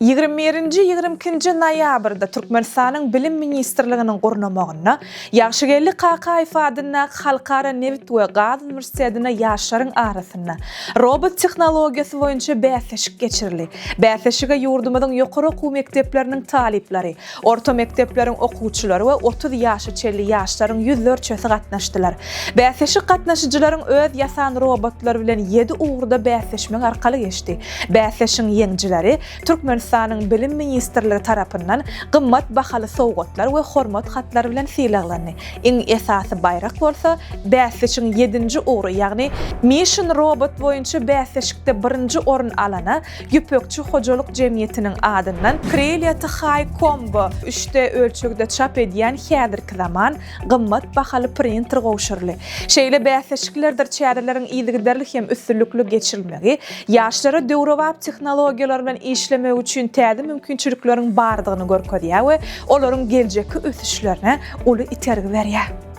21-22 noyabrda Türkmenistanyň Bilim Ministrliginiň gurnamagyna Ýagşygelli Kakaýew adynda Halkara Newit we Gaz Uniwersitetine ýaşlaryň arasynda robot tehnologiýasy boýunça bäsleşik geçirildi. Bäsleşige ýurdumyzyň ýokary okuw mekdepleriniň talipleri, orta mekdepleriň okuwçylary we 30 ýaşy çelli ýaşlaryň ýüzlerçesi gatnaşdylar. Bäsleşik gatnaşyjylaryň öz ýasan robotlary bilen 7 ugrda bäsleşmek arkaly geçdi. Bäsleşiň ýeňjileri Türkmenistanyň Bilim Ministrligi tarapyndan gymmat bahaly sowgatlar we hormat hatlary bilen sylalandy. Iň esasy baýrak bolsa, bäsleşiň 7-nji ugry, ýagny Mission robot boýunça bäsleşikde 1-nji orun alana Ýüpekçi Hojalyk Jemgyýetiniň adyndan Kreliýaty High Combo 3D ölçekde çap edýän häzirki zaman gymmat bahaly printer gowşurly. Şeýle bäsleşiklerdir çäreleriň ýygyderlik hem üstünlükli geçirilmegi, ýaşlara döwrewap tehnologiýalar bilen işlemek üçin täze mümkinçilikleriň bardygyny görkezýär we olaryň geljekki ösüşlerine uly itergi berýär.